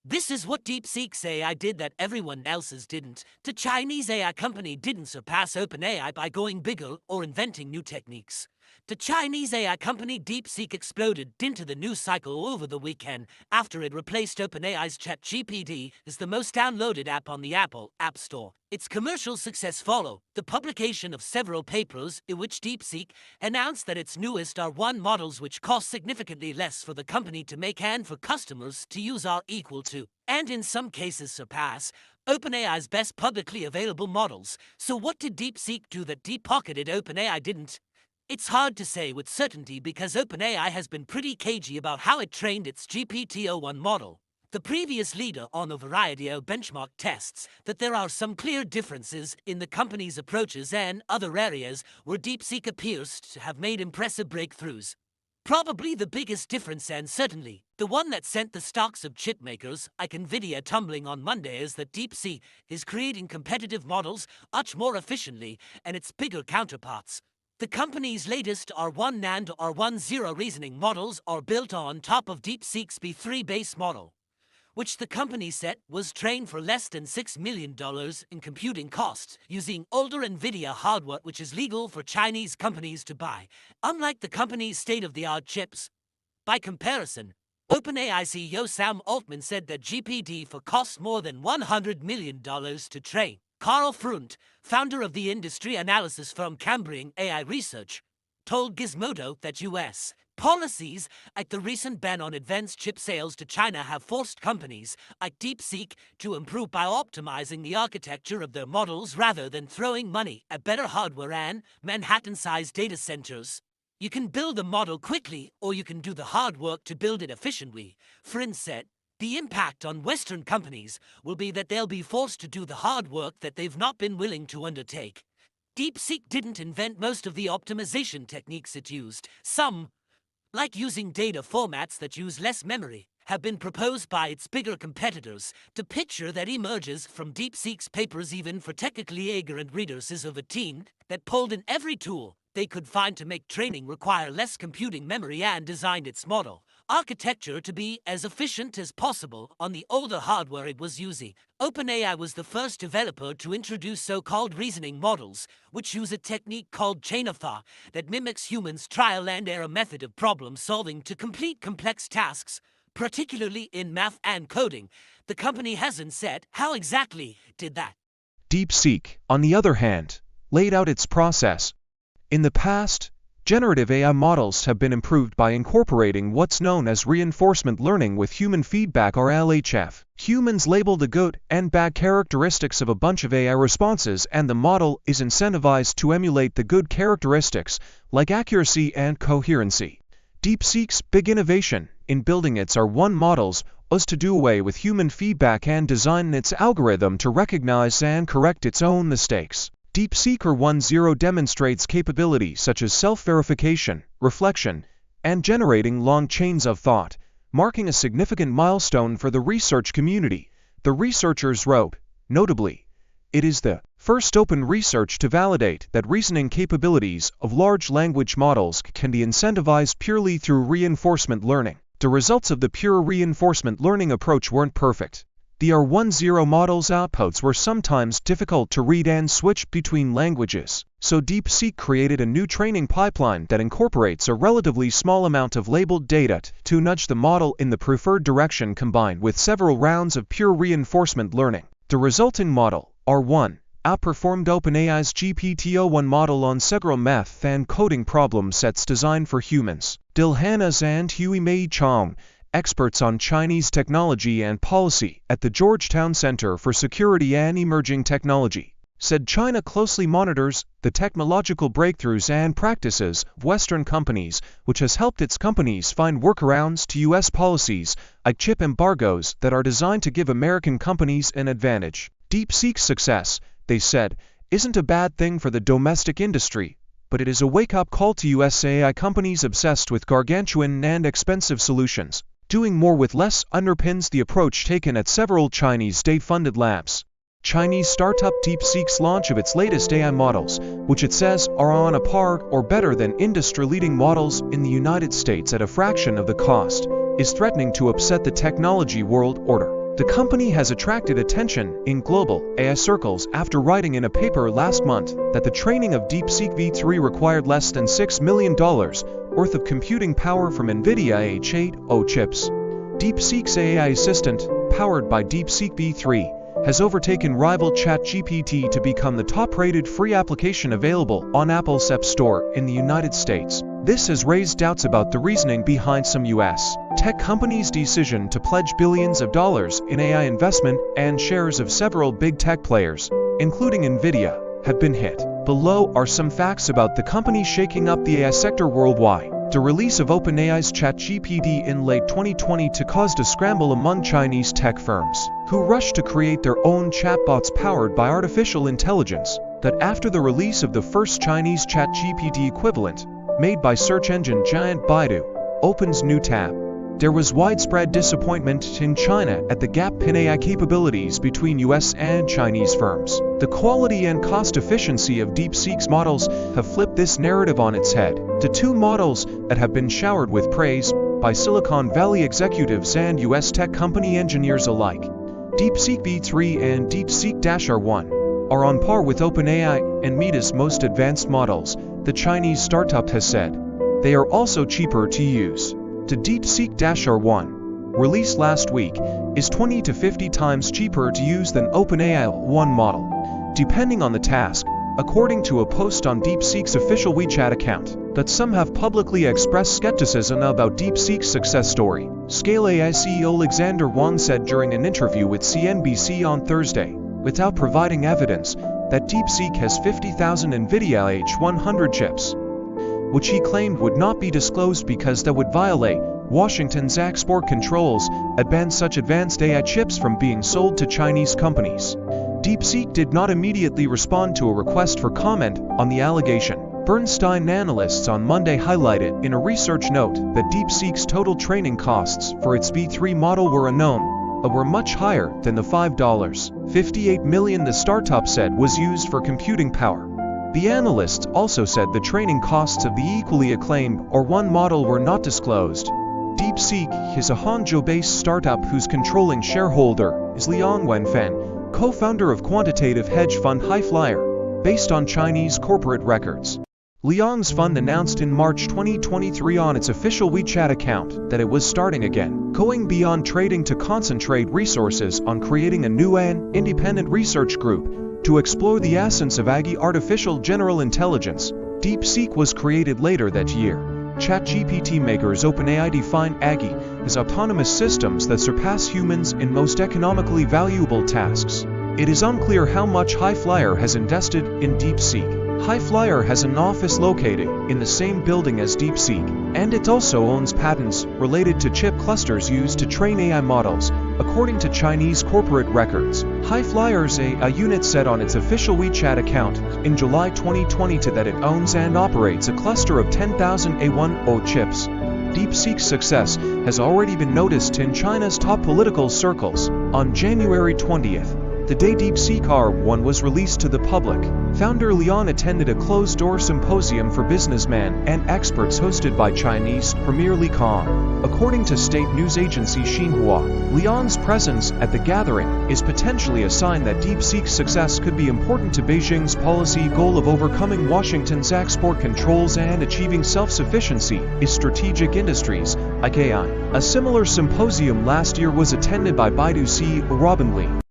This is what DeepSeek's AI did that everyone else's didn't. The Chinese AI company didn't surpass OpenAI by going bigger or inventing new techniques. The Chinese AI company DeepSeek exploded into the news cycle over the weekend after it replaced OpenAI's ChatGPT as the most downloaded app on the Apple App Store. Its commercial success followed the publication of several papers in which DeepSeek announced that its newest R1 models, which cost significantly less for the company to make and for customers to use, are equal to, and in some cases surpass, OpenAI's best publicly available models. So what did DeepSeek do that deep-pocketed OpenAI didn't? It's hard to say with certainty because OpenAI has been pretty cagey about how it trained its GPT-01 model, the previous leader on a variety of benchmark tests, that there are some clear differences in the company's approaches and other areas where DeepSeek appears to have made impressive breakthroughs. Probably the biggest difference, and certainly the one that sent the stocks of chip makers like Nvidia tumbling on Monday, is that DeepSeek is creating competitive models much more efficiently and its bigger counterparts. The company's latest R1 and R10 reasoning models are built on top of DeepSeek's B3 base model, which the company said was trained for less than $6 million in computing costs using older Nvidia hardware, which is legal for Chinese companies to buy, unlike the company's state-of-the-art chips. By comparison, OpenAI CEO Sam Altman said that GPT-4 costs more than $100 million to train. Carl Frunt, founder of the industry analysis firm Cambrian AI Research, told Gizmodo that U.S. policies like the recent ban on advanced chip sales to China have forced companies like DeepSeek to improve by optimizing the architecture of their models rather than throwing money at better hardware and Manhattan-sized data centers. You can build a model quickly, or you can do the hard work to build it efficiently, Frunt said. The impact on Western companies will be that they'll be forced to do the hard work that they've not been willing to undertake. DeepSeek didn't invent most of the optimization techniques it used. Some, like using data formats that use less memory, have been proposed by its bigger competitors. The picture that emerges from DeepSeek's papers, even for technically ignorant readers, is of a team that pulled in every tool they could find to make training require less computing memory and designed its model architecture to be as efficient as possible on the older hardware it was using. OpenAI was the first developer to introduce so-called reasoning models, which use a technique called chain of thought that mimics humans' trial and error method of problem solving to complete complex tasks, particularly in math and coding. The company hasn't said how exactly it did that. DeepSeek, on the other hand, laid out its process. In the past, generative AI models have been improved by incorporating what's known as reinforcement learning with human feedback, or LHF. Humans label the good and bad characteristics of a bunch of AI responses, and the model is incentivized to emulate the good characteristics, like accuracy and coherency. DeepSeek's big innovation in building its R1 models was to do away with human feedback and design its algorithm to recognize and correct its own mistakes. DeepSeek R10 demonstrates capabilities such as self-verification, reflection, and generating long chains of thought, marking a significant milestone for the research community. The researchers wrote, notably, it is the first open research to validate that reasoning capabilities of large language models can be incentivized purely through reinforcement learning. The results of the pure reinforcement learning approach weren't perfect. The R10 model's outputs were sometimes difficult to read and switch between languages, so DeepSeek created a new training pipeline that incorporates a relatively small amount of labeled data to nudge the model in the preferred direction, combined with several rounds of pure reinforcement learning. The resulting model, R1, outperformed OpenAI's GPT-01 model on several math and coding problem sets designed for humans. Dilhanas and Huimei Chong, experts on Chinese technology and policy at the Georgetown Center for Security and Emerging Technology, said China closely monitors the technological breakthroughs and practices of Western companies, which has helped its companies find workarounds to U.S. policies like chip embargoes that are designed to give American companies an advantage. DeepSeek's success, they said, isn't a bad thing for the domestic industry, but it is a wake-up call to U.S. AI companies obsessed with gargantuan and expensive solutions. Doing more with less underpins the approach taken at several Chinese state-funded labs. Chinese startup DeepSeek's launch of its latest AI models, which it says are on a par or better than industry-leading models in the United States at a fraction of the cost, is threatening to upset the technology world order. The company has attracted attention in global AI circles after writing in a paper last month that the training of DeepSeek V3 required less than $6 million worth of computing power from NVIDIA H800 chips. DeepSeek's AI assistant, powered by DeepSeek V3, has overtaken rival ChatGPT to become the top-rated free application available on Apple's App Store in the United States. This has raised doubts about the reasoning behind some U.S. tech companies' decision to pledge billions of dollars in AI investment, and shares of several big tech players, including NVIDIA, have been hit. Below are some facts about the company shaking up the AI sector worldwide. The release of OpenAI's ChatGPT in late 2020 caused a scramble among Chinese tech firms, who rushed to create their own chatbots powered by artificial intelligence. That after the release of the first Chinese ChatGPT equivalent, made by search engine giant Baidu, opens new tab. There was widespread disappointment in China at the gap in AI capabilities between US and Chinese firms. The quality and cost efficiency of DeepSeek's models have flipped this narrative on its head. The two models that have been showered with praise by Silicon Valley executives and US tech company engineers alike, DeepSeek V3 and DeepSeek-R1, are on par with OpenAI and Meta's most advanced models, the Chinese startup has said. They are also cheaper to use. The DeepSeek-R1, released last week, is 20 to 50 times cheaper to use than OpenAI 1 model, depending on the task, according to a post on DeepSeek's official WeChat account. That some have publicly expressed skepticism about DeepSeek's success story. Scale AI CEO Alexander Wang said during an interview with Msnbc on Thursday, without providing evidence, that DeepSeek has 50,000 NVIDIA H100 chips, which he claimed would not be disclosed because that would violate Washington's export controls and ban such advanced AI chips from being sold to Chinese companies. DeepSeek did not immediately respond to a request for comment on the allegation. Bernstein analysts on Monday highlighted in a research note that DeepSeek's total training costs for its V3 model were unknown, but were much higher than the $5.58 million the startup said was used for computing power. The analysts also said the training costs of the equally acclaimed R1 model were not disclosed. DeepSeek is a Hangzhou-based startup whose controlling shareholder is Liang Wenfan, co-founder of quantitative hedge fund Highflyer, based on Chinese corporate records. Liang's fund announced in March 2023 on its official WeChat account that it was starting again, going beyond trading to concentrate resources on creating a new and independent research group to explore the essence of AI artificial general intelligence. DeepSeek was created later that year. ChatGPT makers OpenAI define AI as autonomous systems that surpass humans in most economically valuable tasks. It is unclear how much Highflyer has invested in DeepSeek. Highflyer has an office located in the same building as DeepSeek, and it also owns patents related to chip clusters used to train AI models, according to Chinese corporate records. Highflyer's AI unit said on its official WeChat account in July 2020 that it owns and operates a cluster of 10,000 A10 chips. DeepSeek's success has already been noticed in China's top political circles. On January 20th, the day DeepSeek R1 was released to the public, founder Liang attended a closed-door symposium for businessmen and experts hosted by Chinese Premier Li Kang. According to state news agency Xinhua, Liang's presence at the gathering is potentially a sign that DeepSeek's success could be important to Beijing's policy goal of overcoming Washington's export controls and achieving self-sufficiency in strategic industries like AI. A similar symposium last year was attended by Baidu CEO Robin Li.